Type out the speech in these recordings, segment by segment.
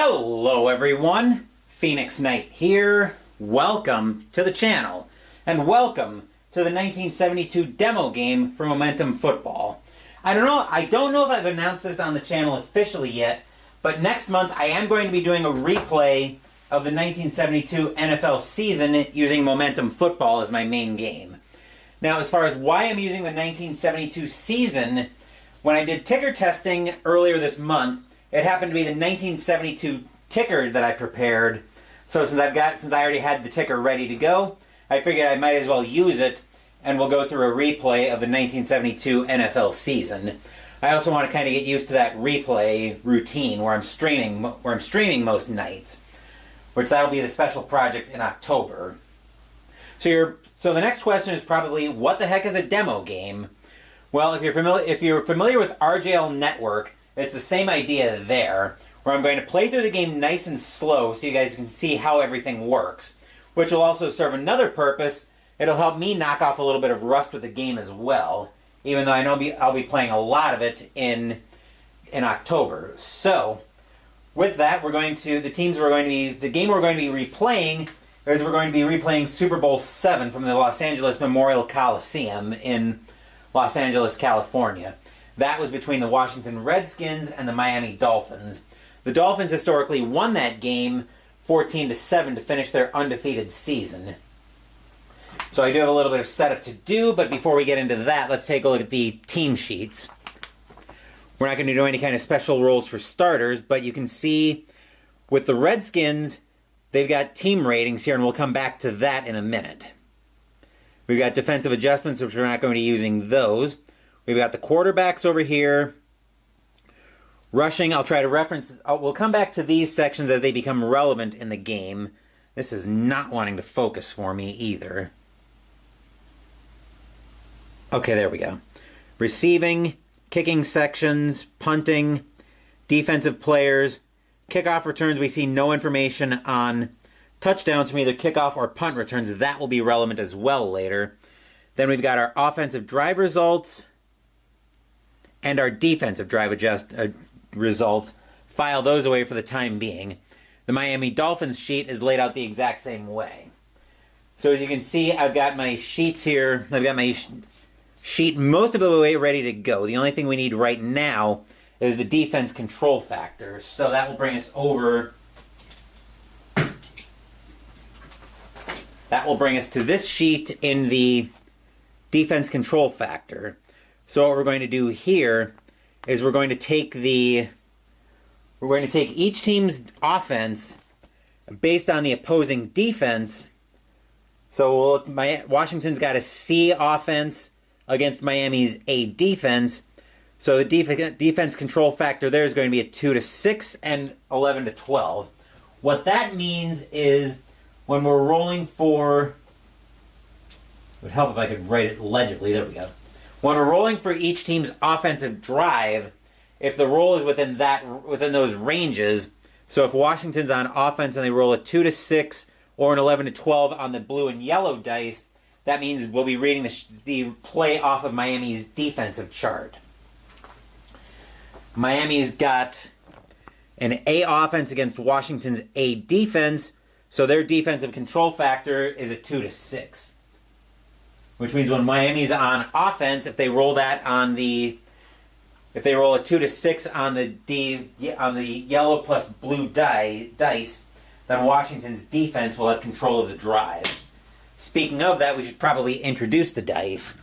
Hello everyone, Phoenix Knight here. Welcome to the channel, and welcome to the 1972 demo game for Momentum Football. I don't know if I've announced this on the channel officially yet, but next month I am going to be doing a replay of the 1972 NFL season using Momentum Football as my main game. Now, as far as why I'm using the 1972 season, when I did ticker testing earlier this month, it happened to be the 1972 ticker that I prepared. So since I already had the ticker ready to go, I figured I might as well use it, and we'll go through a replay of the 1972 NFL season. I also want to kind of get used to that replay routine where I'm streaming most nights, which that'll be the special project in October. So the next question is probably, what the heck is a demo game? Well, if you're familiar with RJL Network, it's the same idea there, where I'm going to play through the game nice and slow so you guys can see how everything works, which will also serve another purpose. It'll help me knock off a little bit of rust with the game as well, even though I know I'll be playing a lot of it in October. So, with that, the game we're going to be replaying is we're going to be replaying Super Bowl VII from the Los Angeles Memorial Coliseum in Los Angeles, California. That was between the Washington Redskins and the Miami Dolphins. The Dolphins historically won that game 14-7 to finish their undefeated season. So I do have a little bit of setup to do, but before we get into that, let's take a look at the team sheets. We're not going to do any kind of special roles for starters, but you can see with the Redskins, they've got team ratings here, and we'll come back to that in a minute. We've got defensive adjustments, which we're not going to be using those. We've got the quarterbacks over here. Rushing, I'll try to reference. We'll come back to these sections as they become relevant in the game. This is not wanting to focus for me either. Okay, there we go. Receiving, kicking sections, punting, defensive players, kickoff returns. We see no information on touchdowns from either kickoff or punt returns. That will be relevant as well later. Then we've got our offensive drive results and our defensive drive results. File those away for the time being. The Miami Dolphins sheet is laid out the exact same way. So as you can see, I've got my sheets here. I've got my sheet most of the way ready to go. The only thing we need right now is the defense control factor. So that will bring us over. That will bring us to this sheet in the defense control factor. So what we're going to do here is we're going to take each team's offense based on the opposing defense. So Washington's got a C offense against Miami's A defense. So the defense control factor there is going to be a 2-6 and 11-12. What that means is when we're rolling for, it would help if I could write it legibly. There we go. When we're rolling for each team's offensive drive, if the roll is within those ranges, so if Washington's on offense and they roll a 2-6 or an 11-12 on the blue and yellow dice, that means we'll be reading the play off of Miami's defensive chart. Miami's got an A offense against Washington's A defense, so their defensive control factor is a 2-6. Which means when Miami's on offense, if they roll a 2-6 on the yellow plus blue dice, then Washington's defense will have control of the drive. Speaking of that, we should probably introduce the dice.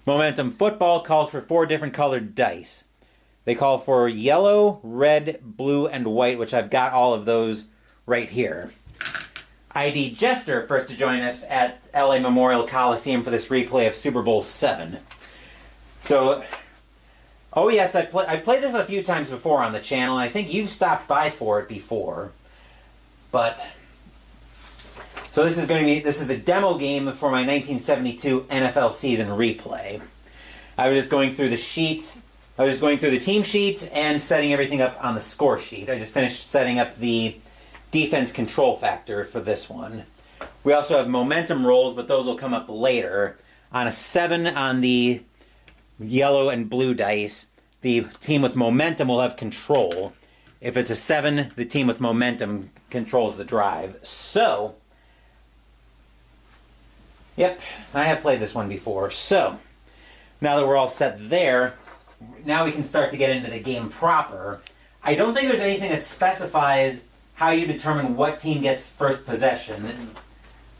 Momentum Football calls for 4 different colored dice. They call for yellow, red, blue, and white, which I've got all of those right here. ID Jester first to join us at LA Memorial Coliseum for this replay of Super Bowl VII. So, oh yes, I've played this a few times before on the channel. I think you've stopped by for it before. But, so this is the demo game for my 1972 NFL season replay. I was just going through the sheets. I was just going through the team sheets and setting everything up on the score sheet. I just finished setting up the defense control factor for this one. We also have momentum rolls, but those will come up later. On a 7 on the yellow and blue dice, the team with momentum will have control. If it's a 7, the team with momentum controls the drive. So, yep, I have played this one before. So, now that we're all set there, now we can start to get into the game proper. I don't think there's anything that specifies how you determine what team gets first possession. It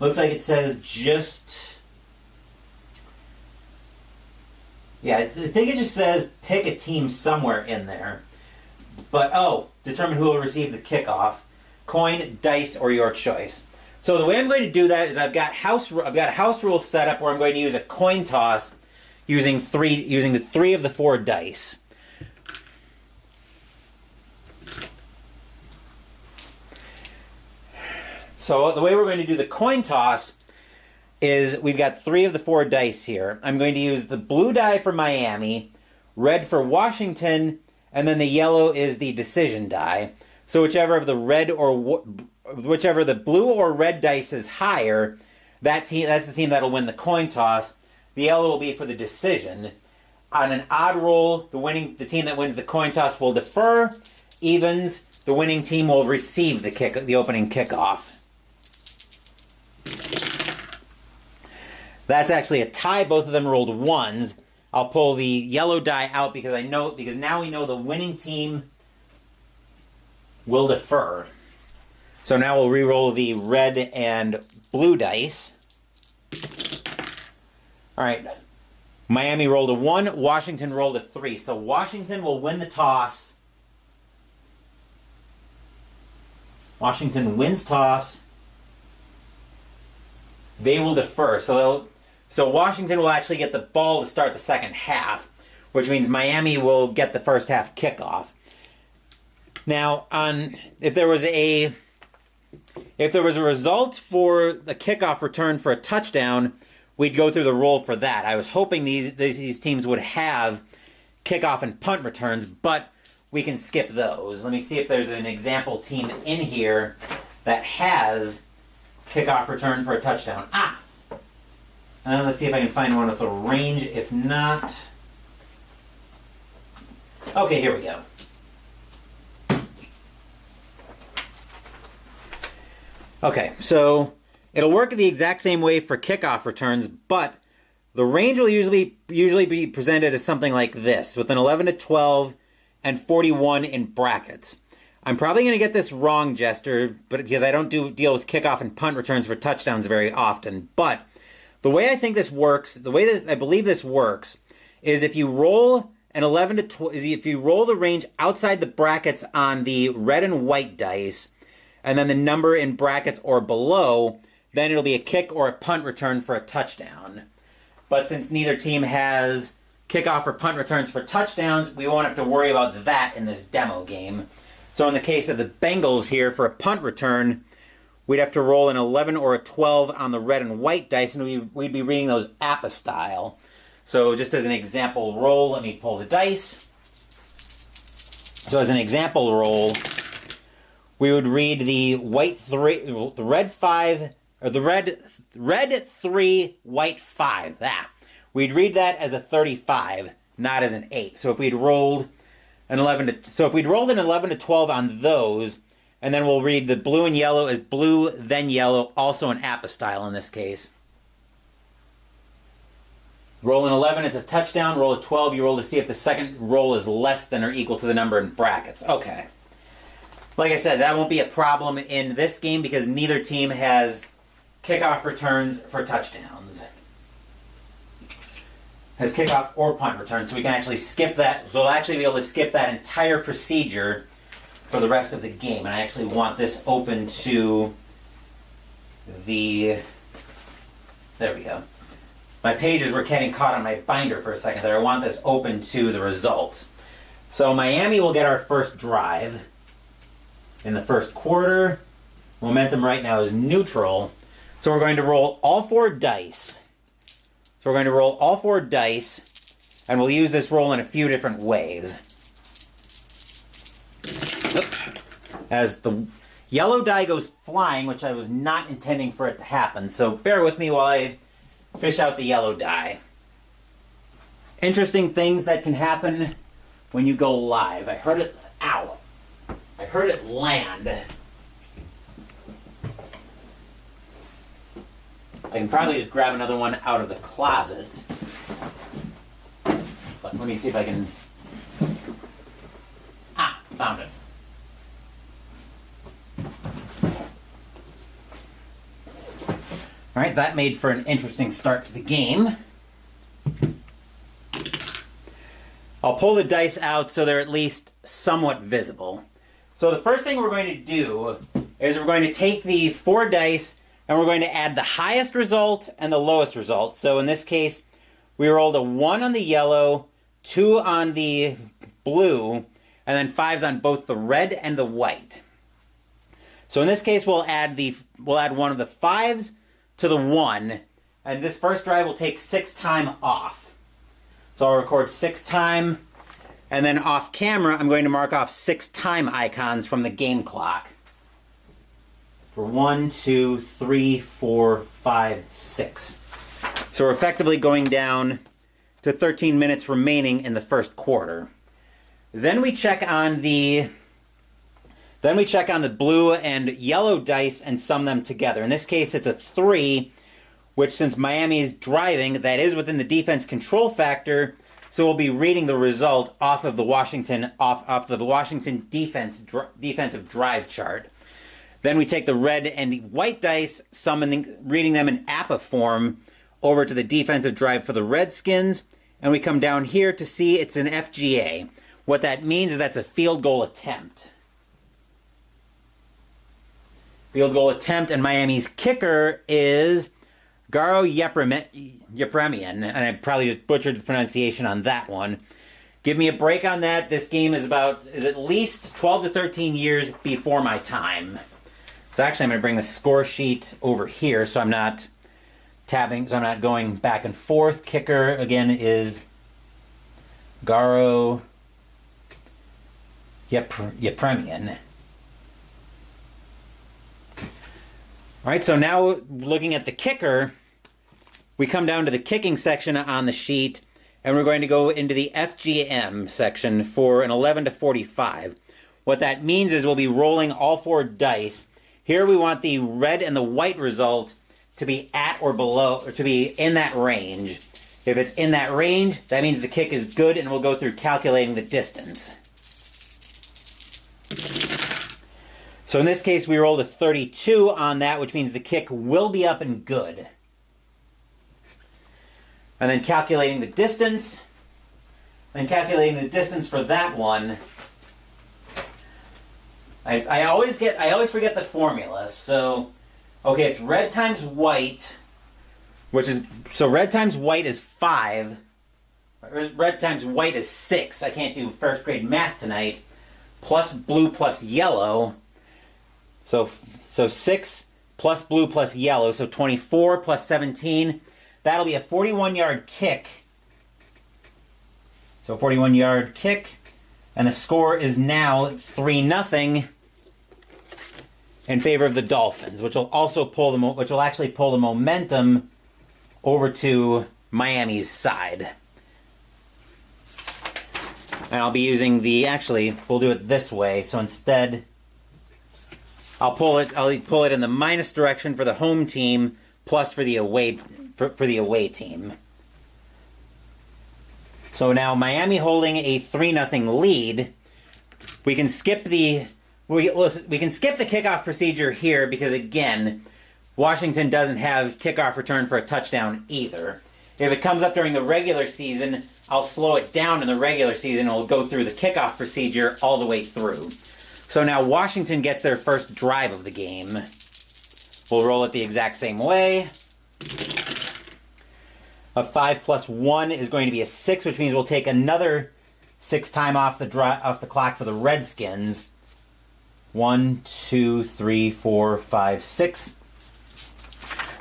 looks like it says just... Yeah, I think it just says pick a team somewhere in there. But, determine who will receive the kickoff. Coin, dice, or your choice. So the way I'm going to do that is I've got house rules set up where I'm going to use a coin toss using the 3 of the 4 dice. So the way we're going to do the coin toss is we've got 3 of the 4 dice here. I'm going to use the blue die for Miami, red for Washington, and then the yellow is the decision die. So whichever the blue or red dice is higher, that's the team that'll win the coin toss. The yellow will be for the decision. On an odd roll, the team that wins the coin toss will defer. Evens, the winning team will receive the opening kickoff. That's actually a tie. Both of them rolled 1s. I'll pull the yellow die out because now we know the winning team will defer. So now we'll re-roll the red and blue dice. All right. Miami rolled a 1. Washington rolled a 3. So Washington will win the toss. Washington wins toss. They will defer. So Washington will actually get the ball to start the second half, which means Miami will get the first half kickoff. Now, if there was a result for the kickoff return for a touchdown, we'd go through the roll for that. I was hoping these teams would have kickoff and punt returns, but we can skip those. Let me see if there's an example team in here that has kickoff return for a touchdown. Let's see if I can find one with a range. If not... Okay, here we go. Okay, so it'll work the exact same way for kickoff returns, but the range will usually be presented as something like this, with an 11 to 12 and 41 in brackets. I'm probably going to get this wrong, Jester, but because I don't deal with kickoff and punt returns for touchdowns very often. But the way I think this works, the way that I believe this works, is if you roll an 11 to 12, if you roll the range outside the brackets on the red and white dice, and then the number in brackets or below, then it'll be a kick or a punt return for a touchdown. But since neither team has kickoff or punt returns for touchdowns, we won't have to worry about that in this demo game. So in the case of the Bengals here, for a punt return, we'd have to roll an 11 or a 12 on the red and white dice, and we'd be reading those APA style. So just as an example roll, let me pull the dice. So as an example roll, we would read the white 3, the red 5, or the red 3, white 5. We'd read that as a 35, not as an 8. So if we'd rolled an 11 to 12 on those, and then we'll read the blue and yellow as blue, then yellow, also an APA style in this case. Roll an 11, it's a touchdown. Roll a 12, you roll to see if the second roll is less than or equal to the number in brackets. Okay. Like I said, that won't be a problem in this game because neither team has kickoff returns for touchdowns. Has kickoff or punt returns, so we can actually skip that. So we'll actually be able to skip that entire procedure for the rest of the game. And I actually want this open to the... There we go. My pages were getting caught on my binder for a second there. I want this open to the results. So Miami will get our first drive in the first quarter. Momentum right now is neutral. So we're going to roll all 4 dice. So we're going to roll all 4 dice, and we'll use this roll in a few different ways. As the yellow die goes flying, which I was not intending for it to happen, so bear with me while I fish out the yellow die. Interesting things that can happen when you go live. I heard it. Ow. heard it land. I can probably just grab another one out of the closet. But let me see if I can... Ah, found it. All right, that made for an interesting start to the game. I'll pull the dice out so they're at least somewhat visible. So the first thing we're going to do is we're going to take the 4 dice and we're going to add the highest result and the lowest result. So in this case, we rolled a 1 on the yellow, 2 on the blue, and then 5s on both the red and the white. So in this case, we'll add one of the 5s to the 1, and this first drive will take 6 time off. So I'll record 6 time, and then off camera, I'm going to mark off 6 time icons from the game clock. For 1, 2, 3, 4, 5, 6. So we're effectively going down to 13 minutes remaining in the first quarter. Then we check on the blue and yellow dice and sum them together. In this case, it's a 3, which since Miami is driving, that is within the defense control factor. So we'll be reading the result off of the Washington defensive drive chart. Then we take the red and white dice, reading them in APA form, over to the defensive drive for the Redskins, and we come down here to see it's an FGA. What that means is that's a field goal attempt. Field goal attempt, and Miami's kicker is Garo Yepremian, and I probably just butchered the pronunciation on that one. Give me a break on that. This game is at least 12 to 13 years before my time. So actually I'm going to bring the score sheet over here so I'm not going back and forth. Kicker, again, is Garo Yepremian. All right, so now looking at the kicker, we come down to the kicking section on the sheet, and we're going to go into the FGM section for an 11 to 45. What that means is we'll be rolling all 4 dice. Here we want the red and the white result to be at or below, or to be in that range. If it's in that range, that means the kick is good, and we'll go through calculating the distance. So in this case, we rolled a 32 on that, which means the kick will be up and good. And then calculating the distance. And calculating the distance for that one. I always forget the formula. So, okay, it's red times white, so red times white is 5. Red times white is 6. I can't do first grade math tonight. Plus blue plus yellow. So 6 plus blue plus yellow, so 24 plus 17. That'll be a 41-yard kick. So 41-yard kick. And the score is now 3-0 in favor of the Dolphins, which will actually pull the momentum over to Miami's side. And I'll be using we'll do it this way. So instead, I'll pull it in the minus direction for the home team, plus for the away team. So now Miami holding a 3-0 lead. We can skip the kickoff procedure here because again, Washington doesn't have kickoff return for a touchdown either. If it comes up during the regular season, I'll slow it down in the regular season and we'll go through the kickoff procedure all the way through. So now Washington gets their first drive of the game. We'll roll it the exact same way. A 5 plus 1 is going to be a 6, which means we'll take another 6 time off the clock for the Redskins. 1, 2, 3, 4, 5, 6.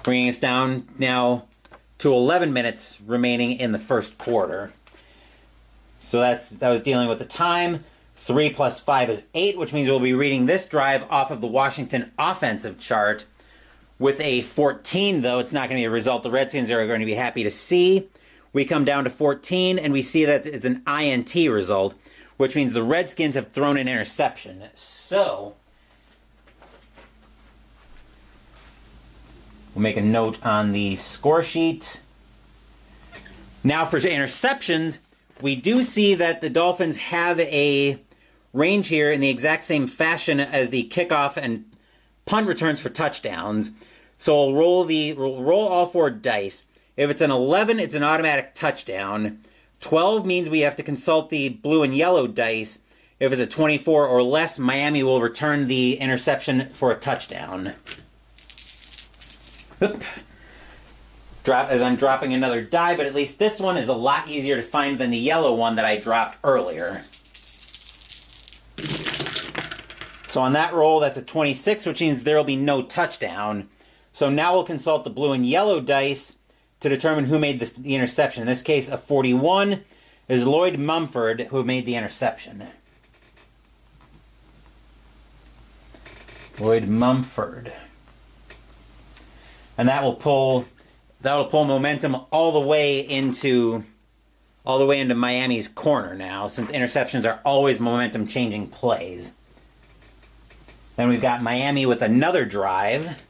Bringing us down now to 11 minutes remaining in the first quarter. So that was dealing with the time. 3 plus 5 is 8, which means we'll be reading this drive off of the Washington offensive chart. With a 14, though, it's not going to be a result the Redskins are going to be happy to see. We come down to 14, and we see that it's an INT result, which means the Redskins have thrown an interception. So, we'll make a note on the score sheet. Now for interceptions, we do see that the Dolphins have a range here in the exact same fashion as the kickoff and punt returns for touchdowns. So we'll roll all 4 dice. If it's an 11, it's an automatic touchdown. 12 means we have to consult the blue and yellow dice. If it's a 24 or less, Miami will return the interception for a touchdown. Oop. As I'm dropping another die, but at least this one is a lot easier to find than the yellow one that I dropped earlier. So on that roll, that's a 26, which means there will be no touchdown. So now we'll consult the blue and yellow dice to determine who made the interception. In this case, a 41 is Lloyd Mumford, who made the interception. Lloyd Mumford. And that will pull momentum all the way into Miami's corner now, since interceptions are always momentum changing plays. Then we've got Miami with another drive.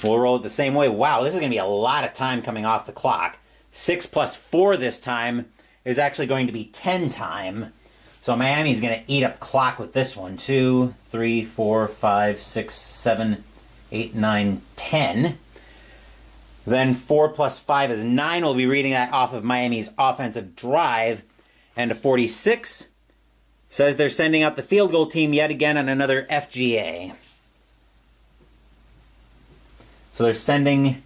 We'll roll it the same way. Wow, this is going to be a lot of time coming off the clock. 6 plus 4 this time is actually going to be 10 time. So Miami's going to eat up clock with this one. 2, 3, 4, 5, 6, 7, 8, 9, 10. Then 4 plus 5 is 9. We'll be reading that off of Miami's offensive drive. And a 46 says they're sending out the field goal team yet again on another FGA. So they're sending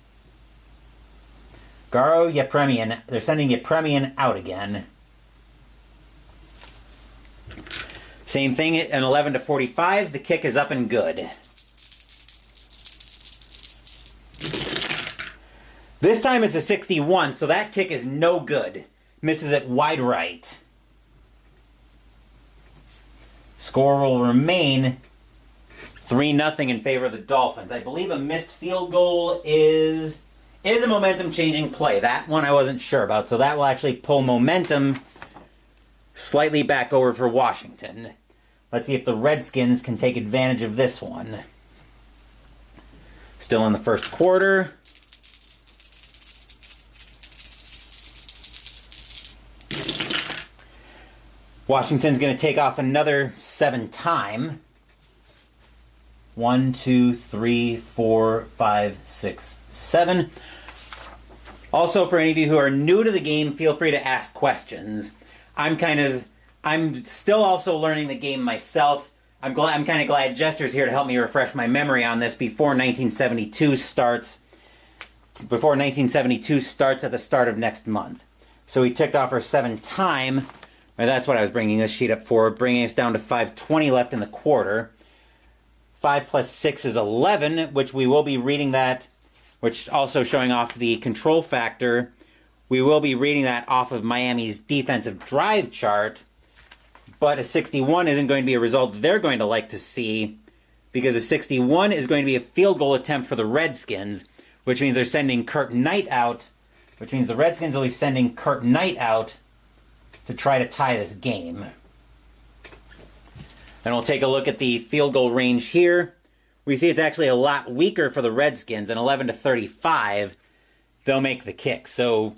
Garo Yepremian. They're sending Yepremian out again. Same thing, an 11 to 45. The kick is up and good. This time it's a 61, so that kick is no good. Misses it wide right. Score will remain 3-0 in favor of the Dolphins. I believe a missed field goal is a momentum-changing play. That one I wasn't sure about, so that will actually pull momentum slightly back over for Washington. Let's see if the Redskins can take advantage of this one. Still in the first quarter. Washington's going to take off another 7 time. 1, 2, 3, 4, 5, 6, 7. Also, for any of you who are new to the game, feel free to ask questions. I'm still also learning the game myself. I'm kind of glad Jester's here to help me refresh my memory on this before 1972 starts. Before 1972 starts at the start of next month. So we ticked off our 7 time. That's what I was bringing this sheet up for, bringing us down to 5:20 left in the quarter. 5 plus 6 is 11, which we will be reading that, which also showing off the control factor. We will be reading that off of Miami's defensive drive chart, but a 61 isn't going to be a result they're going to like to see, because a 61 is going to be a field goal attempt for the Redskins, which means they're sending Kurt Knight out, which means the Redskins will be sending Kurt Knight out to try to tie this game. Then we'll take a look at the field goal range here. We see it's actually a lot weaker for the Redskins. An 11 to 35, they'll make the kick. So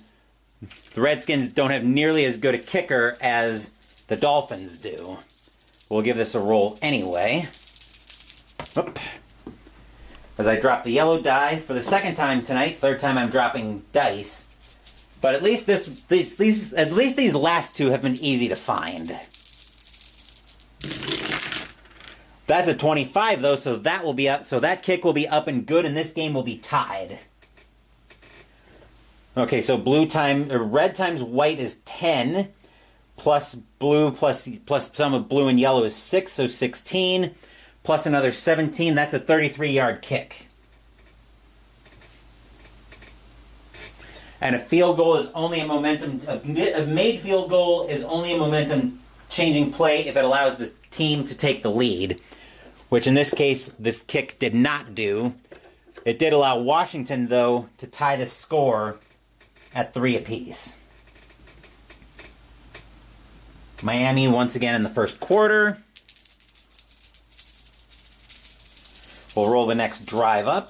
the Redskins don't have nearly as good a kicker as the Dolphins do. We'll give this a roll anyway. Oop. As I drop the yellow die for the second time tonight, third time I'm dropping dice. But at least these last two have been easy to find. That's a 25 though, so that will be up. So that kick will be up and good, and this game will be tied. Okay, so red times white is 10, plus blue plus some of blue and yellow is 6, so 16, plus another 17. That's a 33-yard kick. And a field goal is only a made field goal is only a momentum-changing play if it allows the team to take the lead, which in this case, the kick did not do. It did allow Washington, though, to tie the score at 3 apiece. Miami once again in the first quarter. We'll roll the next drive up.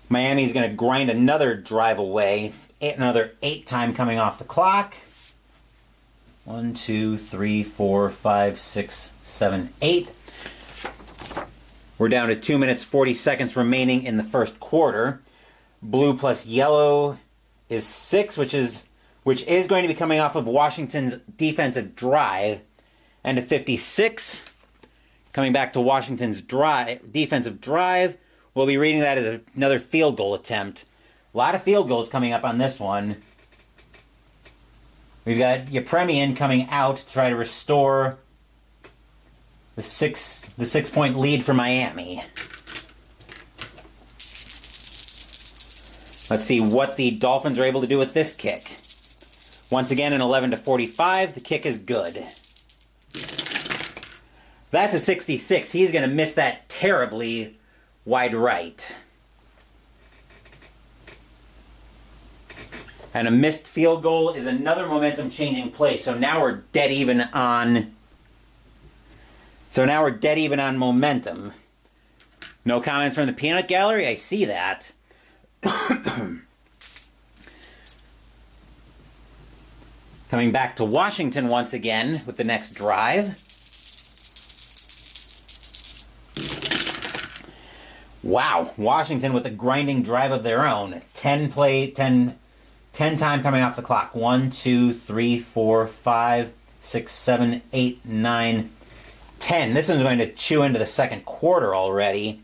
Miami's going to grind another drive away. Another 8 time coming off the clock. 1, 2, 3, 4, 5, 6, 7, 8. We're down to 2 minutes 40 seconds remaining in the first quarter. Blue plus yellow is 6, which is going to be coming off of Washington's defensive drive. And a 56, coming back to Washington's defensive drive. We'll be reading that as another field goal attempt. A lot of field goals coming up on this one. We've got Yepremian coming out to try to restore the 6-point lead for Miami. Let's see what the Dolphins are able to do with this kick. Once again, an 11-45. The kick is good. That's a 66. He's going to miss that terribly wide right. And a missed field goal is another momentum-changing play. So now we're dead even on. Momentum. No comments from the peanut gallery. I see that. Coming back to Washington once again with the next drive. Wow, Washington with a grinding drive of their own. 10 time coming off the clock. 1, 2, 3, 4, 5, 6, 7, 8, 9, 10. This is going to chew into the second quarter already.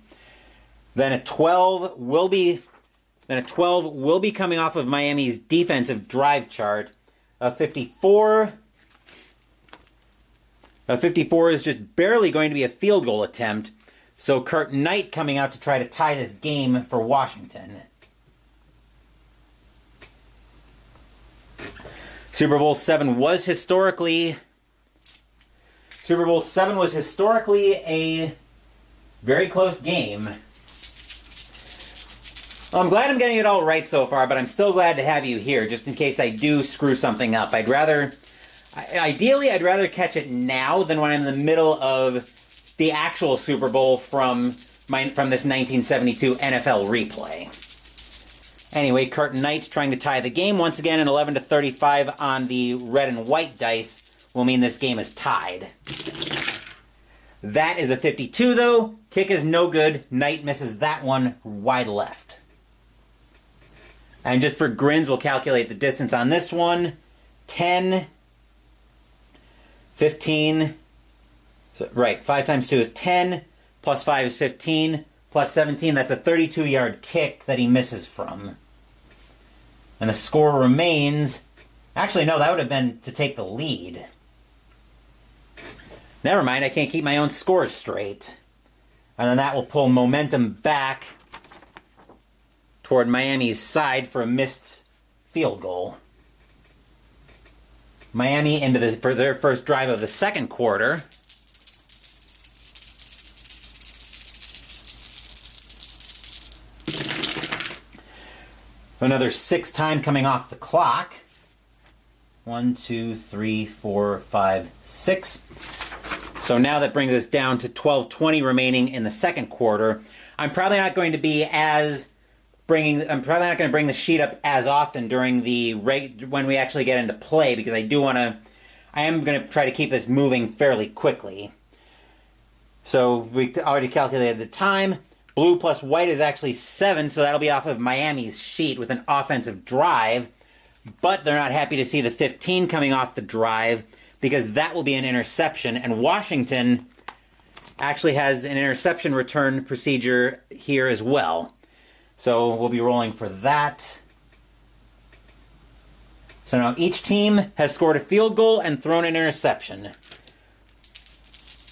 Then a 12 will be coming off of Miami's defensive drive chart. A 54 is just barely going to be a field goal attempt. So Kurt Knight coming out to try to tie this game for Washington. Super Bowl VII was historically a very close game. Well, I'm glad I'm getting it all right so far, but I'm still glad to have you here, just in case I do screw something up. Ideally, I'd rather catch it now than when I'm in the middle of the actual Super Bowl from this 1972 NFL replay. Anyway, Kurt Knight trying to tie the game. Once again, an 11-35 on the red and white dice will mean this game is tied. That is a 52, though. Kick is no good. Knight misses that one wide left. And just for grins, we'll calculate the distance on this one. 10, 15... Right, 5 times 2 is 10, plus 5 is 15, plus 17, that's a 32-yard kick that he misses from. And the score remains... Actually, no, that would have been to take the lead. Never mind, I can't keep my own scores straight. And then that will pull momentum back toward Miami's side for a missed field goal. Miami for their first drive of the second quarter. Another 6 time coming off the clock. 1, 2, 3, 4, 5, 6. So now that brings us down to 12:20 remaining in the second quarter. I'm probably not going to bring the sheet up as often during when we actually get into play, because I am going to try to keep this moving fairly quickly. So we already calculated the time. Blue plus white is actually 7, so that'll be off of Miami's sheet with an offensive drive. But they're not happy to see the 15 coming off the drive, because that will be an interception. And Washington actually has an interception return procedure here as well. So we'll be rolling for that. So now each team has scored a field goal and thrown an interception.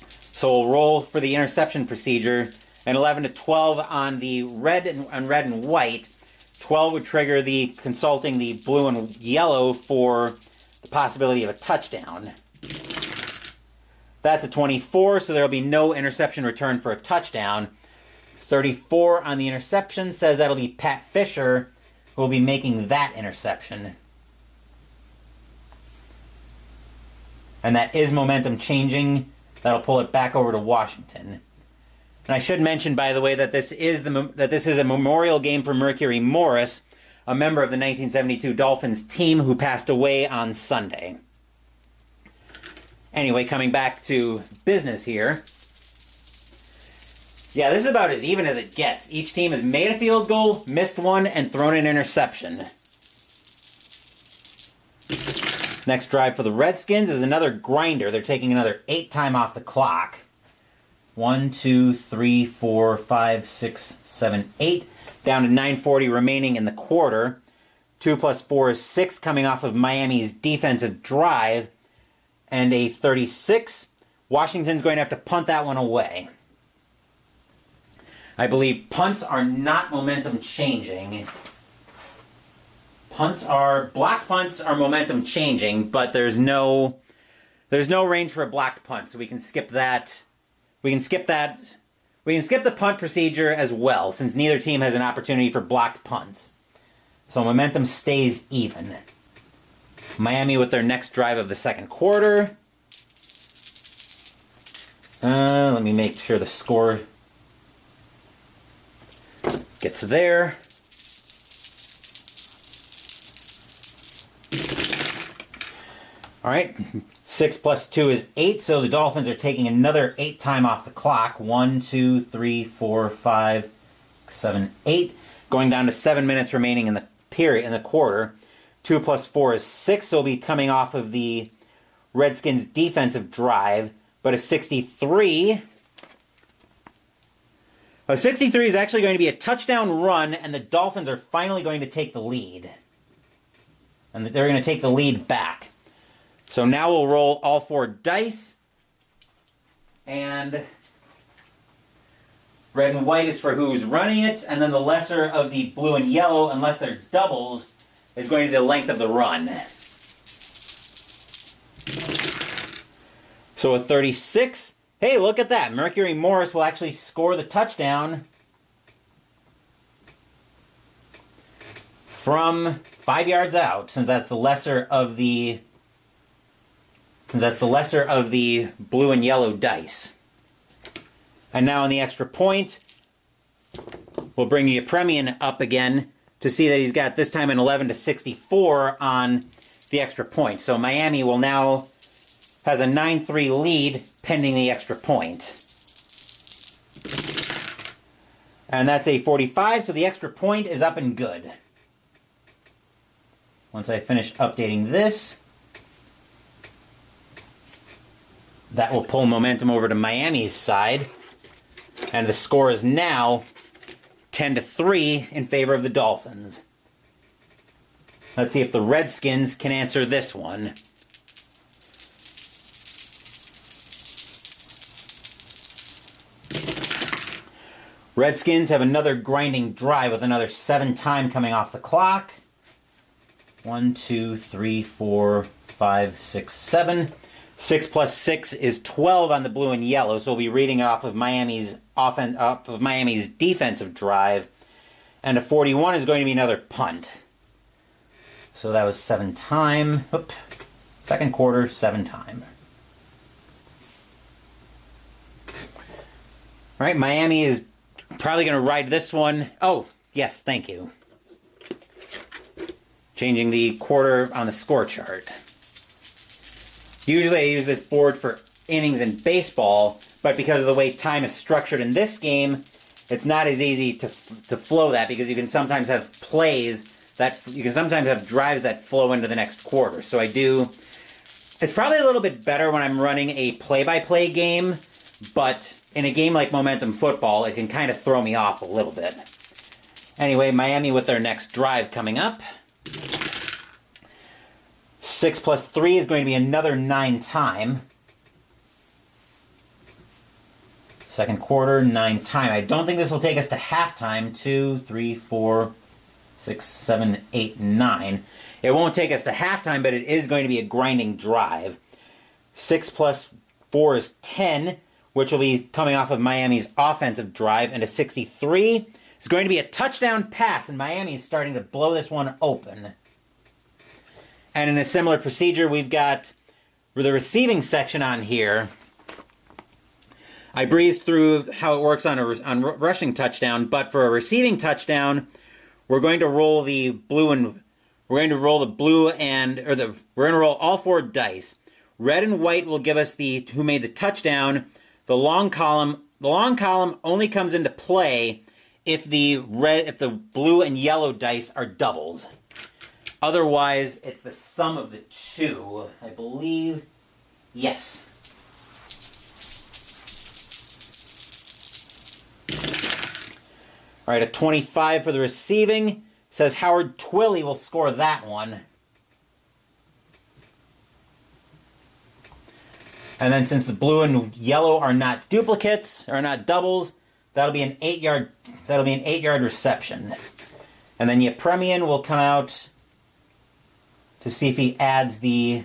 So we'll roll for the interception procedure. An 11-12 on the red and white. 12 would trigger consulting the blue and yellow for the possibility of a touchdown. That's a 24, so there will be no interception return for a touchdown. 34 on the interception says that'll be Pat Fisher who will be making that interception. And that is momentum changing. That'll pull it back over to Washington. And I should mention, by the way, that this is a memorial game for Mercury Morris, a member of the 1972 Dolphins team who passed away on Sunday. Anyway, coming back to business here. Yeah, this is about as even as it gets. Each team has made a field goal, missed one, and thrown an interception. Next drive for the Redskins is another grinder. They're taking another 8 time off the clock. 1, 2, 3, 4, 5, 6, 7, 8. Down to 9:40 remaining in the quarter. 2 plus 4 is 6 coming off of Miami's defensive drive. And a 36. Washington's going to have to punt that one away. I believe punts are not momentum changing. Blocked punts are momentum changing, but there's no range for a blocked punt, so we can skip that. We can skip the punt procedure as well, since neither team has an opportunity for blocked punts. So momentum stays even. Miami with their next drive of the second quarter. Let me make sure the score gets there. All right, 6 plus 2 is 8, so the Dolphins are taking another 8 time off the clock. 1, 2, 3, 4, 5, 7, 8. Going down to 7 minutes remaining in the quarter. 2 plus 4 is 6, so we'll be coming off of the Redskins' defensive drive. But a 63... A 63 is actually going to be a touchdown run, and the Dolphins are finally going to take the lead. And they're going to take the lead back. So now we'll roll all 4 dice. And red and white is for who's running it. And then the lesser of the blue and yellow, unless they're doubles, is going to be the length of the run. So a 36. Hey, look at that. Mercury Morris will actually score the touchdown from 5 yards out, since that's the lesser of the blue and yellow dice. And now on the extra point, we'll bring the Premian up again to see that he's got this time an 11-64 on the extra point. So Miami will now has a 9-3 lead pending the extra point. And that's a 45, so the extra point is up and good. Once I finish updating this, that will pull momentum over to Miami's side. And the score is now 10-3 in favor of the Dolphins. Let's see if the Redskins can answer this one. Redskins have another grinding drive with another 7 time coming off the clock. 1, 2, 3, 4, 5, 6, 7. 6 plus 6 is 12 on the blue and yellow, so we'll be reading off of Miami's defensive drive. And a 41 is going to be another punt. So that was 7 time. Second quarter, 7 time. All right, Miami is probably going to ride this one. Oh, yes, thank you. Changing the quarter on the score chart. Usually I use this board for innings in baseball, but because of the way time is structured in this game, it's not as easy to flow that, because you can sometimes have drives that flow into the next quarter. So it's probably a little bit better when I'm running a play-by-play game, but in a game like Momentum Football, it can kind of throw me off a little bit. Anyway, Miami with their next drive coming up. 6 plus 3 is going to be another 9 time. Second quarter, 9 time. I don't think this will take us to halftime. 2, 3, 4, 6, 7, 8, 9. It won't take us to halftime, but it is going to be a grinding drive. 6 plus 4 is 10. which will be coming off of Miami's offensive drive, and a 63 is going to be a touchdown pass, and Miami is starting to blow this one open. And in a similar procedure, we've got the receiving section on here. I breezed through how it works on a rushing touchdown, but for a receiving touchdown, we're going to roll the blue and we're going to roll all 4 dice. Red and white will give us who made the touchdown. The long column only comes into play if the blue and yellow dice are doubles. Otherwise, it's the sum of the two, I believe. Yes. All right, a 25 for the receiving. Says Howard Twilley will score that one. And then since the blue and yellow are not duplicates, or not doubles, that'll be an 8-yard reception. And then Yepremian will come out to see if he adds the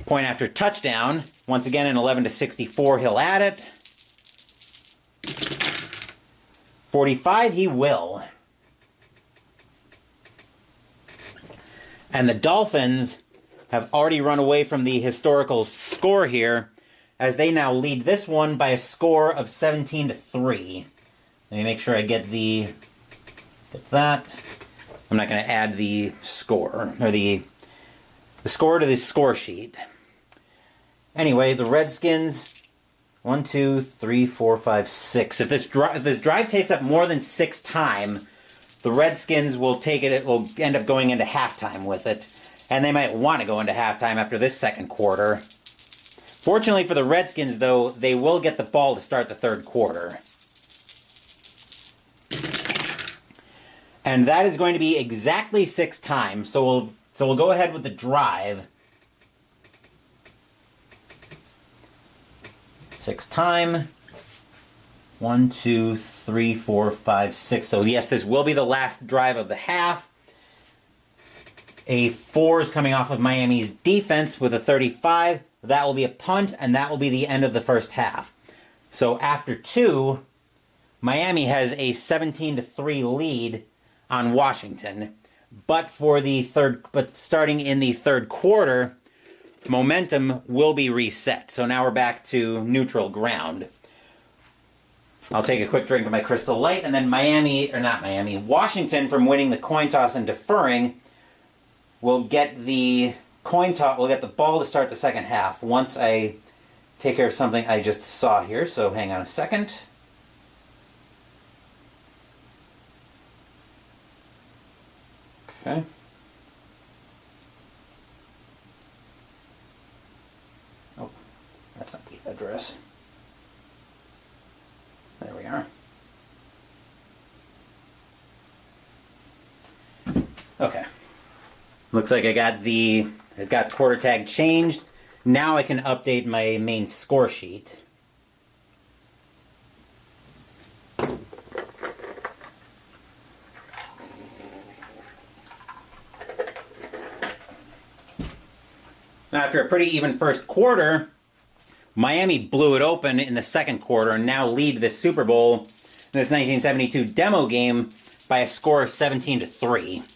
point after touchdown. Once again, in 11-64, he'll add it. 45, he will. And the Dolphins have already run away from the historical score here, as they now lead this one by a score of 17-3. Let me make sure I get that. I'm not going to add the score, or the score to the score sheet. Anyway, the Redskins, 1, 2, 3, 4, 5, 6. If this drive takes up more than 6 time, the Redskins will take it. It will end up going into halftime with it. And they might want to go into halftime after this second quarter. Fortunately for the Redskins, though, they will get the ball to start the third quarter. And that is going to be exactly 6 times. So we'll go ahead with the drive. 6 time. 1, 2, 3, 4, 5, 6. So yes, this will be the last drive of the half. A 4 is coming off of Miami's defense with a 35. That will be a punt, and that will be the end of the first half. So after 2, Miami has a 17-3 lead on Washington. But starting in the third quarter, momentum will be reset. So now we're back to neutral ground. I'll take a quick drink of my Crystal Light, and then Washington, from winning the coin toss and deferring, will get the coin toss. We'll get the ball to start the second half once I take care of something I just saw here. So hang on a second. Okay. Oh, that's not the address. There we are. Okay. Looks like I got quarter tag changed. Now I can update my main score sheet. After a pretty even first quarter, Miami blew it open in the second quarter and now lead the Super Bowl in this 1972 demo game by a score of 17-3.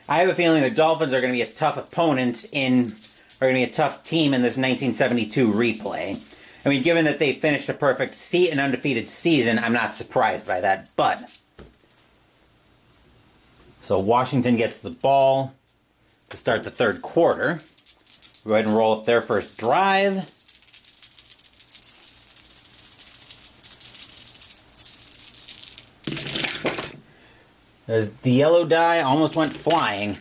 I have a feeling the Dolphins are going to be a tough opponent are going to be a tough team in this 1972 replay. I mean, given that they finished a perfect and undefeated season, I'm not surprised by that. But so Washington gets the ball to start the third quarter. Go ahead and roll up their first drive. As the yellow die almost went flying.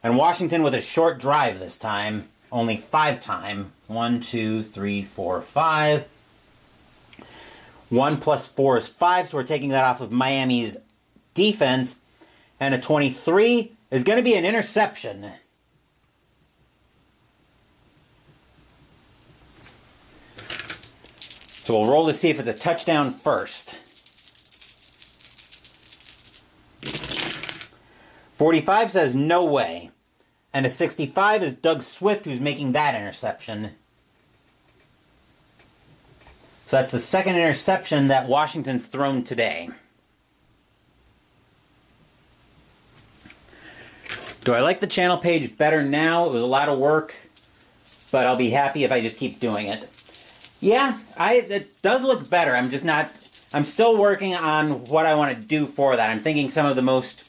And Washington with a short drive this time. Only 5 time. 1, 2, 3, 4, 5. 1 plus 4 is 5, so we're taking that off of Miami's defense. And a 23 is going to be an interception. So we'll roll to see if it's a touchdown first. 45 says no way. And a 65 is Doug Swift who's making that interception. So that's the second interception that Washington's thrown today. Do I like the channel page better now? It was a lot of work, but I'll be happy if I just keep doing it. Yeah, it does look better. I'm still working on what I want to do for that. I'm thinking some of the most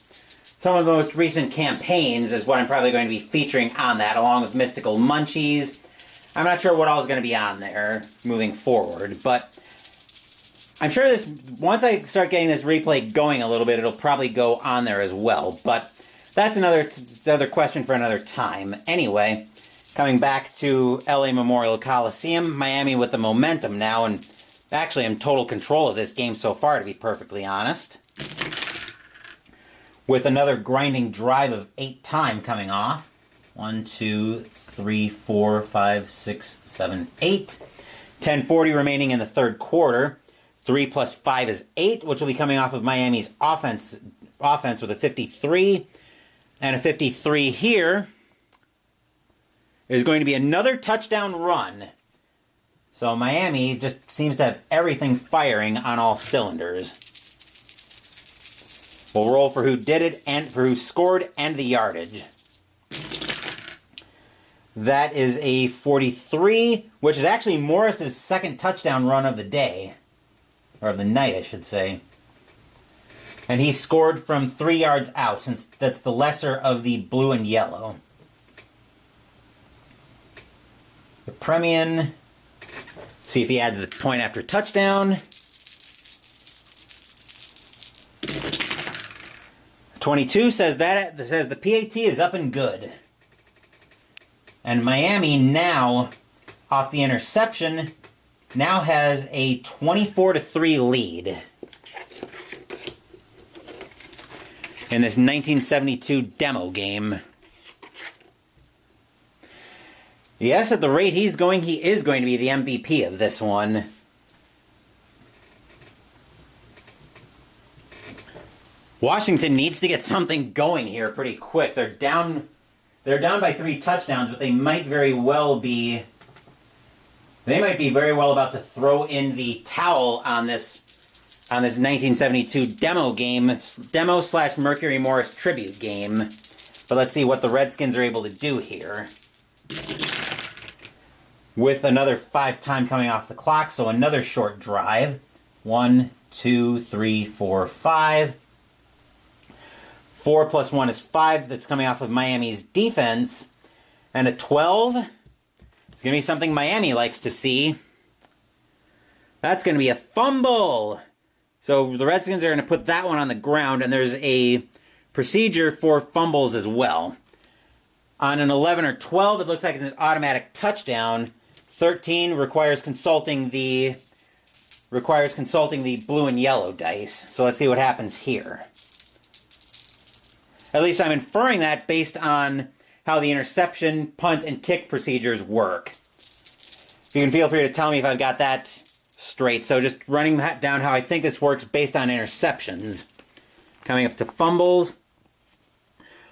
recent campaigns is what I'm probably going to be featuring on that, along with Mystical Munchies. I'm not sure what all is going to be on there moving forward, but I'm sure once I start getting this replay going a little bit, it'll probably go on there as well. But that's another question for another time. Anyway, coming back to LA Memorial Coliseum, Miami with the momentum now, and actually in total control of this game so far, to be perfectly honest. With another grinding drive of 8 time coming off. 1, 2, 3, 4, 5, 6, 7, 8. 10:40 remaining in the third quarter. 3 plus 5 is 8, which will be coming off of Miami's offense with a 53. And a 53 here is going to be another touchdown run. So Miami just seems to have everything firing on all cylinders. We'll roll for who did it, and for who scored, and the yardage. That is a 43, which is actually Morris's second touchdown run of the day. Or of the night, I should say. And he scored from 3 yards out, since that's the lesser of the blue and yellow. The Premian. See if he adds the point after touchdown. 22 says the PAT is up and good. And Miami now, off the interception, now has a 24-3 lead in this 1972 demo game. Yes, at the rate he is going to be the MVP of this one. Washington needs to get something going here pretty quick. They're down by 3 touchdowns, but they might very well be very well about to throw in the towel on this 1972 demo game, demo/Mercury Morris tribute game. But let's see what the Redskins are able to do here. With another 5 time coming off the clock, so another short drive. 1, 2, 3, 4, 5. 4 plus 1 is 5. That's coming off of Miami's defense. And a 12. It's going to be something Miami likes to see. That's going to be a fumble. So the Redskins are going to put that one on the ground, and there's a procedure for fumbles as well. On an 11 or 12, it looks like it's an automatic touchdown. 13 requires consulting the blue and yellow dice. So let's see what happens here. At least I'm inferring that based on how the interception, punt, and kick procedures work. You can feel free to tell me if I've got that straight. So just running that down how I think this works based on interceptions. Coming up to fumbles.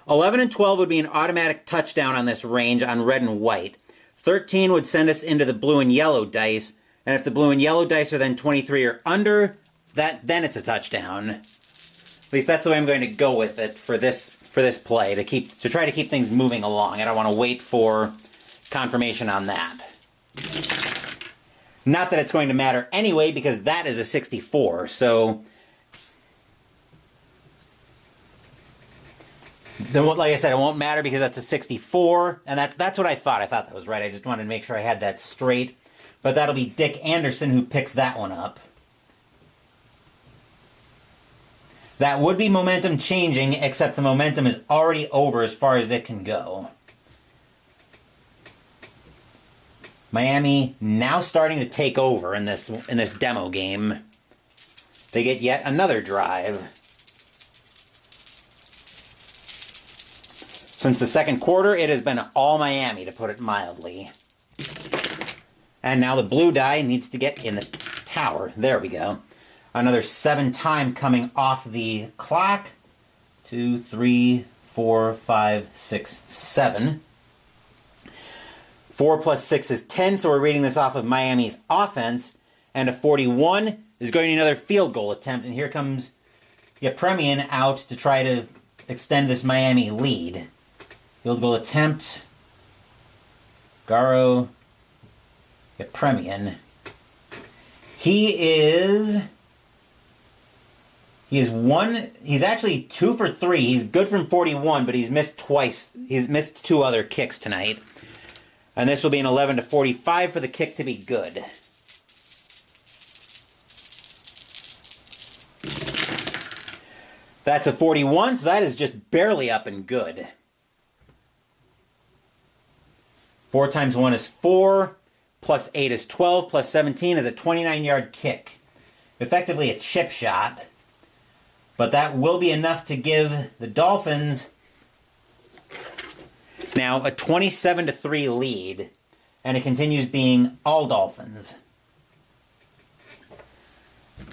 11 and 12 would be an automatic touchdown on this range on red and white. 13 would send us into the blue and yellow dice. And if the blue and yellow dice are then 23 or under, then it's a touchdown. At least that's the way I'm going to go with it for this play, to try to keep things moving along. I don't want to wait for confirmation on that. Not that it's going to matter anyway, because that is a 64. So, like I said, it won't matter because that's a 64, and that's what I thought. I thought that was right. I just wanted to make sure I had that straight. But that'll be Dick Anderson who picks that one up. That would be momentum changing, except the momentum is already over as far as it can go. Miami now starting to take over in this demo game. They get yet another drive. Since the second quarter, it has been all Miami, to put it mildly. And now the blue die needs to get in the tower. There we go. Another 7 time coming off the clock. 2, 3, 4, 5, 6, 7. 4 plus 6 is 10, so we're reading this off of Miami's offense. and a 41 is going to another field goal attempt. And here comes Yepremian out to try to extend this Miami lead. Field goal attempt. Garo Yepremian. He's actually 2 for 3. He's good from 41, but he's missed twice. He's missed 2 other kicks tonight. And this will be an 11-45 for the kick to be good. That's a 41, so that is just barely up and good. 4 times 1 is 4, plus 8 is 12, plus 17 is a 29-yard kick. Effectively a chip shot. But that will be enough to give the Dolphins now a 27-3 lead. And it continues being all Dolphins.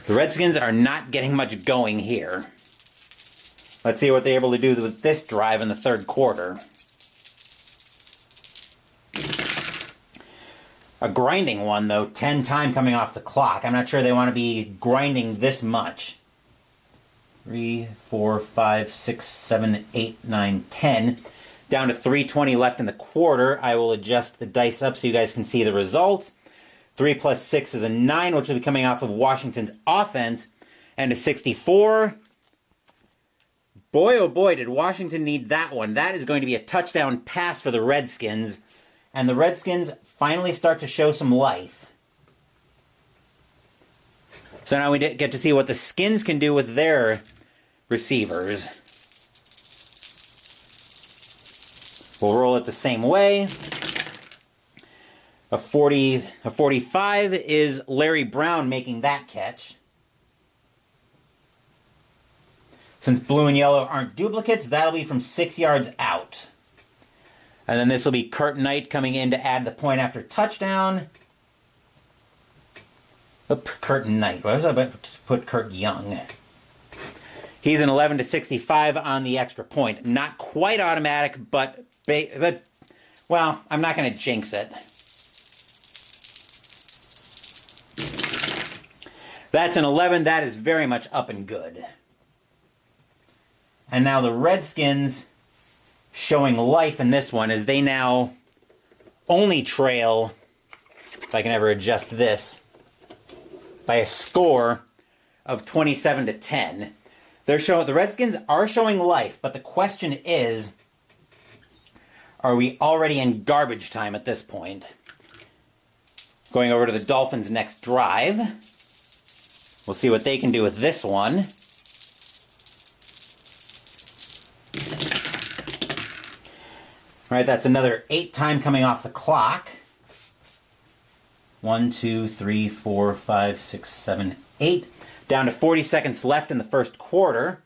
The Redskins are not getting much going here. Let's see what they're able to do with this drive in the third quarter. A grinding one, though. 10 time coming off the clock. I'm not sure they want to be grinding this much. 3, 4, 5, 6, 7, 8, 9, 10. Down to 3:20 left in the quarter. I will adjust the dice up so you guys can see the results. 3 plus 6 is a 9, which will be coming off of Washington's offense. And a 64. Boy, oh boy, did Washington need that one. That is going to be a touchdown pass for the Redskins. And the Redskins finally start to show some life. So now we get to see what the Skins can do with their receivers. We'll roll it the same way. A 45 is Larry Brown making that catch. Since blue and yellow aren't duplicates, that'll be from 6 yards out. And then this will be Kurt Knight coming in to add the point after touchdown. Kurt Knight. Why was I about to put Kurt Young? He's an 11-65 on the extra point. Not quite automatic, but well, I'm not going to jinx it. That's an 11. That is very much up and good. And now the Redskins showing life in this one as they now only trail, if I can ever adjust this, by a score of 27-10. The Redskins are showing life, but the question is, are we already in garbage time at this point? Going over to the Dolphins' next drive. We'll see what they can do with this one. All right, that's another 8 time coming off the clock. 1, 2, 3, 4, 5, 6, 7, 8. Down to 40 seconds left in the first quarter.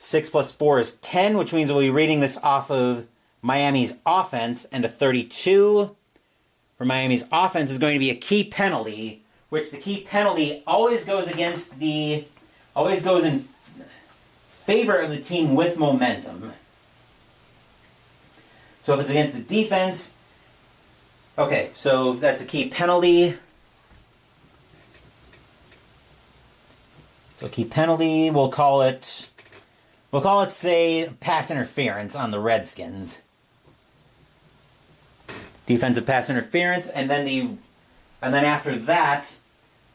6 plus 4 is 10, which means we'll be reading this off of Miami's offense. And a 32 for Miami's offense is going to be a key penalty, which the key penalty always goes in favor of the team with momentum. So if it's against the defense, okay, so that's a key penalty. So key penalty, we'll call it, say, pass interference on the Redskins. Defensive pass interference, and then after that,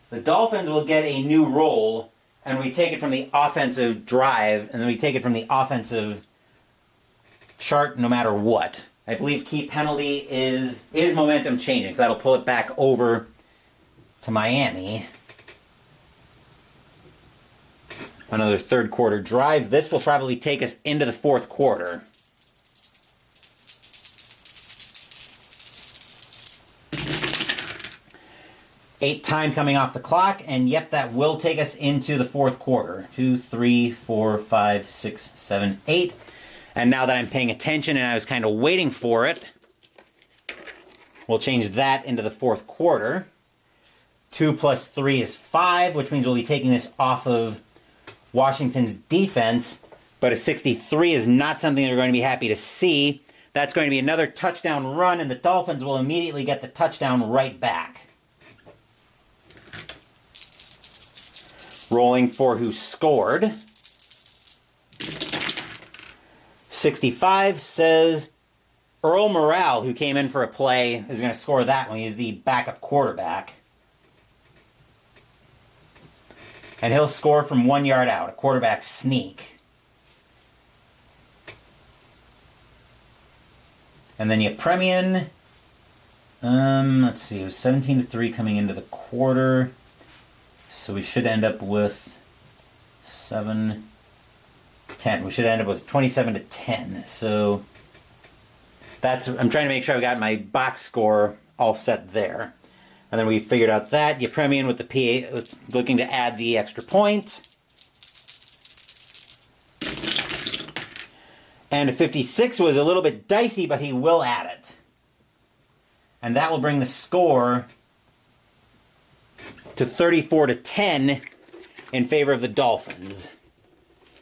the Dolphins will get a new role, and we take it from the offensive drive, and then we take it from the offensive chart no matter what. I believe key penalty is momentum changing, so that'll pull it back over to Miami. Another third quarter drive. This will probably take us into the fourth quarter. Eight time coming off the clock, and yep, that will take us into the fourth quarter. 2, 3, 4, 5, 6, 7, 8. And now that I'm paying attention and I was kind of waiting for it, we'll change that into the fourth quarter. 2 plus 3 is 5, which means we'll be taking this off of Washington's defense. But a 63 is not something they're going to be happy to see. That's going to be another touchdown run, and the Dolphins will immediately get the touchdown right back. Rolling for who scored. 65 says Earl Morrall, who came in for a play, is going to score that one. He's the backup quarterback. And he'll score from 1 yard out, a quarterback sneak. And then Yepremian, let's see, it was 17-3 coming into the quarter. So we should end up with 7-10. We should end up with 27-10. So that's, I'm trying to make sure I've got my box score all set there. And then we figured out that. Yepremian with the PA, looking to add the extra point. And a 56 was a little bit dicey, but he will add it. And that will bring the score to 34-10 in favor of the Dolphins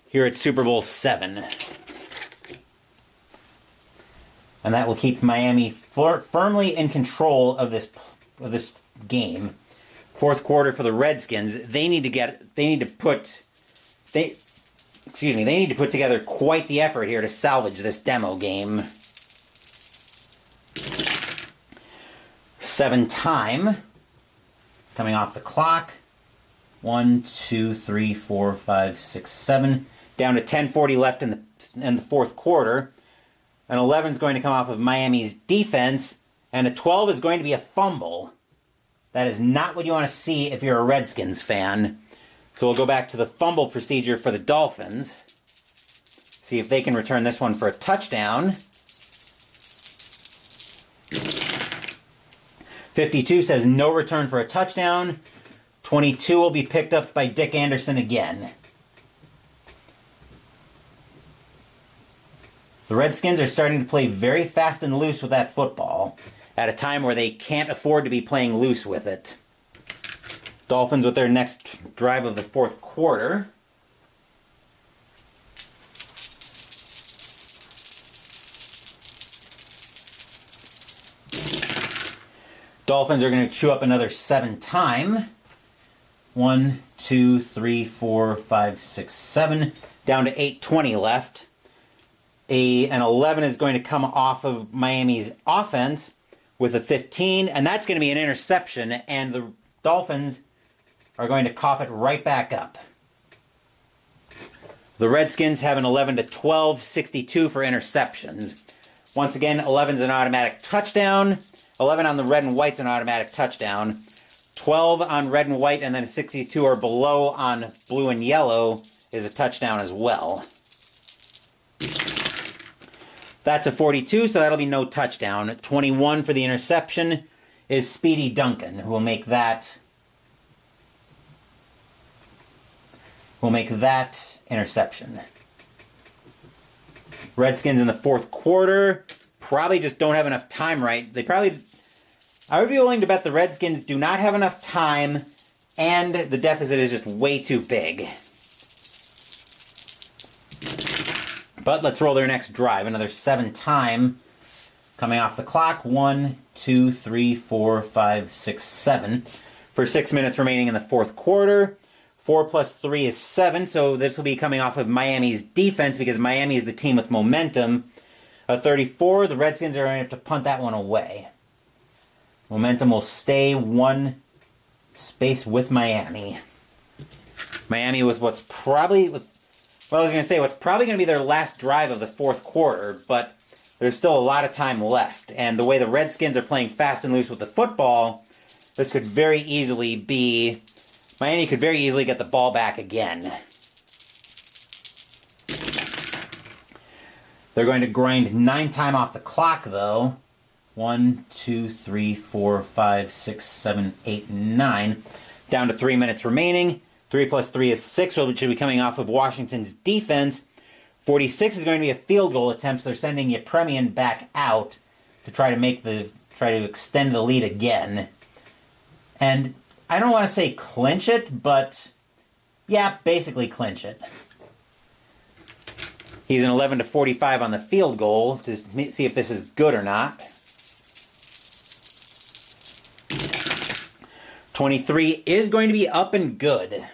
here at Super Bowl VII. And that will keep Miami firmly in control of this game. Fourth quarter for the Redskins. They need to put together quite the effort here to salvage this demo game. 7 time coming off the clock. 1, 2, 3, 4, 5, 6, 7. Down to 10:40 left in the fourth quarter. An 11 is going to come off of Miami's defense, and a 12 is going to be a fumble. That is not what you want to see if you're a Redskins fan. So we'll go back to the fumble procedure for the Dolphins. See if they can return this one for a touchdown. 52 says no return for a touchdown. 22 will be picked up by Dick Anderson again. The Redskins are starting to play very fast and loose with that football at a time where they can't afford to be playing loose with it. Dolphins with their next drive of the fourth quarter. Dolphins are going to chew up another 7 time. 1, 2, 3, 4, 5, 6, 7. Down to 8:20 left. An 11 is going to come off of Miami's offense with a 15, and that's going to be an interception, and the Dolphins are going to cough it right back up. The Redskins have an 11-12, 62 for interceptions. Once again, 11's an automatic touchdown. 11 on the red and white's an automatic touchdown. 12 on red and white, and then 62 or below on blue and yellow is a touchdown as well. That's a 42, so that'll be no touchdown. 21 for the interception is Speedy Duncan, who will make that interception. Redskins in the fourth quarter probably just don't have enough time right. I would be willing to bet the Redskins do not have enough time, and the deficit is just way too big. But let's roll their next drive. Another 7 time coming off the clock. 1, 2, 3, 4, 5, 6, 7. For 6 minutes remaining in the fourth quarter. 4 plus 3 is 7, so this will be coming off of Miami's defense because Miami is the team with momentum. A 34, the Redskins are going to have to punt that one away. Momentum will stay one space with Miami. Miami with what's probably going to be their last drive of the fourth quarter, but there's still a lot of time left. And the way the Redskins are playing fast and loose with the football, this could very easily be... Miami could very easily get the ball back again. They're going to grind 9 time off the clock, though. 1, 2, 3, 4, 5, 6, 7, 8, 9. Down to 3 minutes remaining. 3 plus 3 is 6, which should be coming off of Washington's defense. 46 is going to be a field goal attempt, so they're sending Yepremian back out to try to extend the lead again. And I don't want to say clinch it, but yeah, basically clinch it. He's an 11-45 on the field goal to see if this is good or not. 23 is going to be up and good.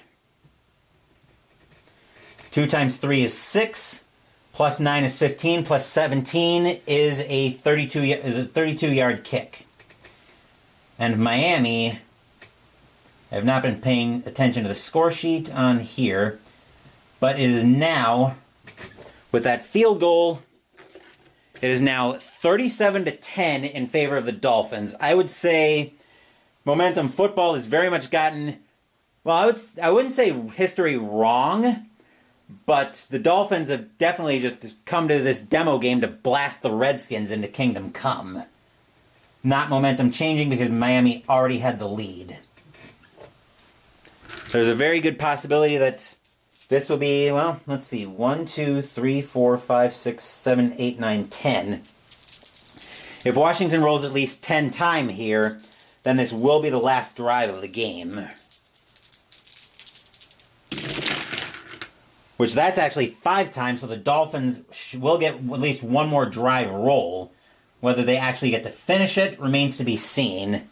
2 times 3 is 6. Plus 9 is 15. Plus 17 is a 32-yard kick. And Miami, I have not been paying attention to the score sheet on here, but it is now, with that field goal, it is now 37-10 in favor of the Dolphins. I would say Momentum Football has very much gotten, well, I wouldn't say history wrong, but the Dolphins have definitely just come to this demo game to blast the Redskins into Kingdom Come. Not momentum changing because Miami already had the lead. There's a very good possibility that this will be, well, let's see, 1, 2, 3, 4, 5, 6, 7, 8, 9, 10. If Washington rolls at least 10 times here, then this will be the last drive of the game. Which that's actually 5 times, so the Dolphins will get at least one more drive roll. Whether they actually get to finish it remains to be seen.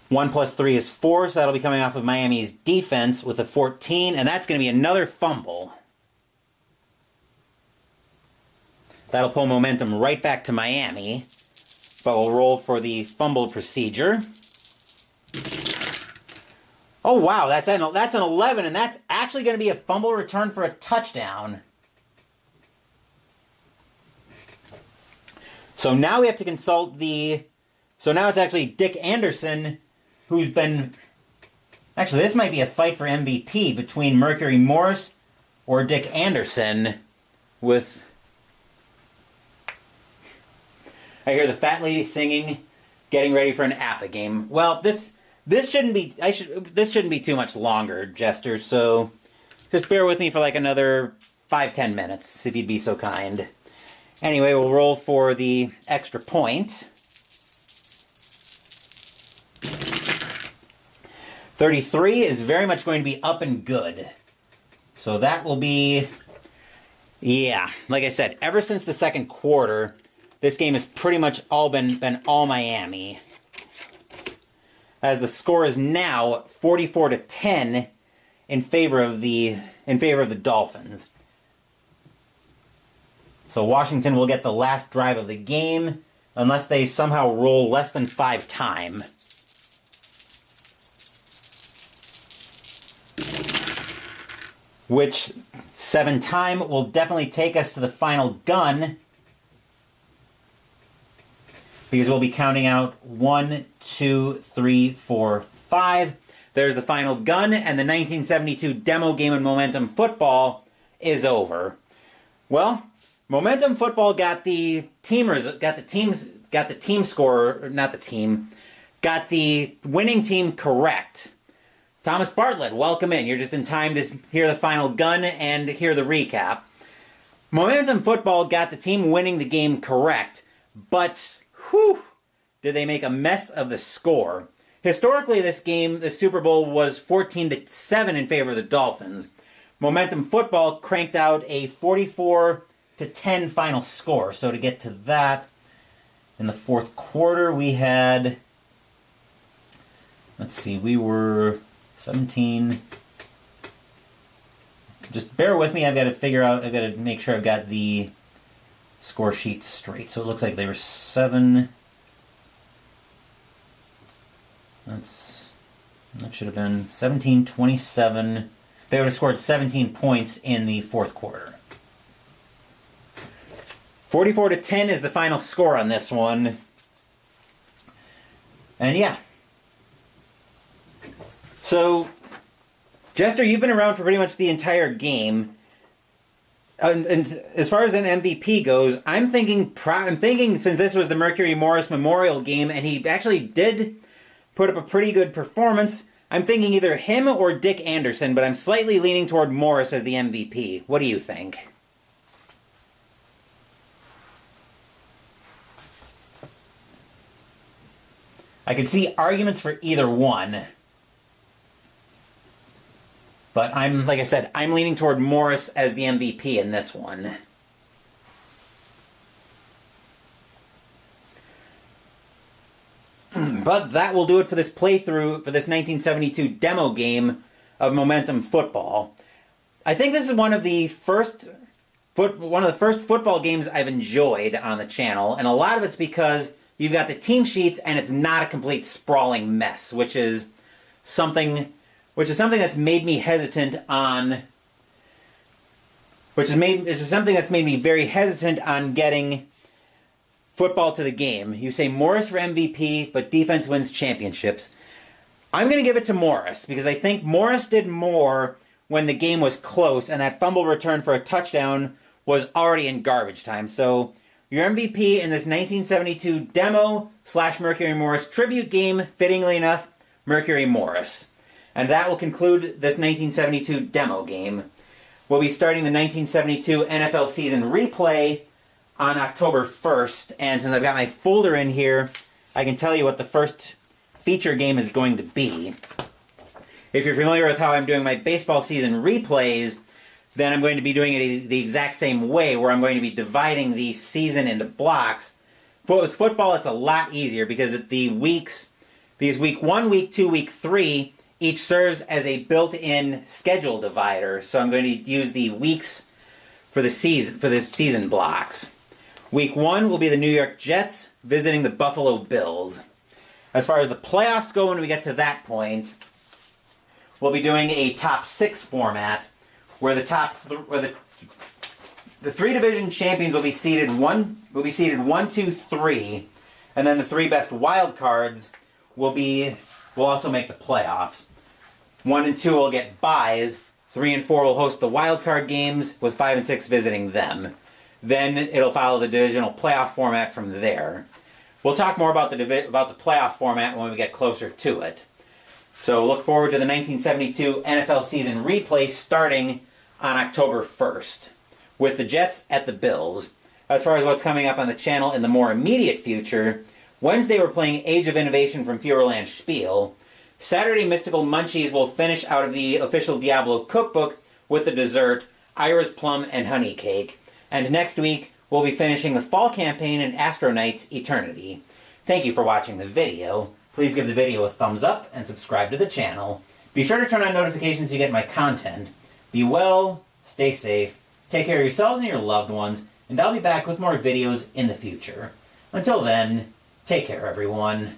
1 plus 3 is 4, so that'll be coming off of Miami's defense with a 14, and that's going to be another fumble. That'll pull momentum right back to Miami, but we'll roll for the fumble procedure. Oh, wow, that's an 11, and that's actually going to be a fumble return for a touchdown. So now we have to consult so now it's actually Dick Anderson who's been... Actually, this might be a fight for MVP between Mercury Morris or Dick Anderson with... I hear the fat lady singing, getting ready for an APA game. Well, this shouldn't be... This shouldn't be too much longer, Jester, so just bear with me for like another 5-10 minutes, if you'd be so kind. Anyway, we'll roll for the extra point. 33 is very much going to be up and good. So that will be... Yeah, like I said, ever since the second quarter, this game has pretty much all been all Miami. As the score is now 44-10 in favor of the Dolphins. So Washington will get the last drive of the game unless they somehow roll less than 5 times. Which 7 times will definitely take us to the final gun. Because we'll be counting out 1, 2, 3, 4, 5. There's the final gun, and the 1972 demo game in Momentum Football is over. Well, Momentum Football got the winning team correct. Thomas Bartlett, welcome in. You're just in time to hear the final gun and hear the recap. Momentum Football got the team winning the game correct, but did they make a mess of the score. Historically, this game, the Super Bowl, was 14-7 in favor of the Dolphins. Momentum Football cranked out a 44-10 final score. So to get to that, in the fourth quarter, we had, let's see, we were 17. Just bear with me, I've got to make sure I've got the score sheet straight. So it looks like they were 7. That should have been 17-27. They would have scored 17 points in the fourth quarter. 44-10 is the final score on this one. And yeah. So, Jester, you've been around for pretty much the entire game. And as far as an MVP goes, I'm thinking since this was the Mercury Morris Memorial game, and he actually did put up a pretty good performance, I'm thinking either him or Dick Anderson, but I'm slightly leaning toward Morris as the MVP. What do you think? I could see arguments for either one. But like I said, I'm leaning toward Morris as the MVP in this one. But that will do it for this playthrough, for this 1972 demo game of Momentum Football. I think this is one of the first football games I've enjoyed on the channel, and a lot of it's because you've got the team sheets and it's not a complete sprawling mess, which is something that's made me hesitant on. Which is something that's made me very hesitant on getting football to the game. You say Morris for MVP, but defense wins championships. I'm going to give it to Morris because I think Morris did more when the game was close and that fumble return for a touchdown was already in garbage time. So your MVP in this 1972 demo / Mercury Morris tribute game, fittingly enough, Mercury Morris. And that will conclude this 1972 demo game. We'll be starting the 1972 NFL season replay on October 1st. And since I've got my folder in here, I can tell you what the first feature game is going to be. If you're familiar with how I'm doing my baseball season replays, then I'm going to be doing it the exact same way, where I'm going to be dividing the season into blocks. With football, it's a lot easier because week 1, week 2, week 3, each serves as a built-in schedule divider. So I'm going to use the weeks for the season blocks. Week 1 will be the New York Jets visiting the Buffalo Bills. As far as the playoffs go, when we get to that point, we'll be doing a top 6 format, where the three division champions will be seeded 1, 2, 3, and then the 3 best wild cards will also make the playoffs. 1 and 2 will get byes. 3 and 4 will host the wild card games, with 5 and 6 visiting them. Then it'll follow the divisional playoff format from there. We'll talk more about the playoff format when we get closer to it. So look forward to the 1972 NFL season replay starting on October 1st, with the Jets at the Bills. As far as what's coming up on the channel in the more immediate future, Wednesday we're playing Age of Innovation from Fuhrland Spiel. Saturday, Mystical Munchies will finish out of the official Diablo cookbook with the dessert, Ira's Plum and Honey Cake. And next week, we'll be finishing the fall campaign in Astronight's Eternity. Thank you for watching the video. Please give the video a thumbs up and subscribe to the channel. Be sure to turn on notifications so you get my content. Be well, stay safe, take care of yourselves and your loved ones, and I'll be back with more videos in the future. Until then, take care everyone.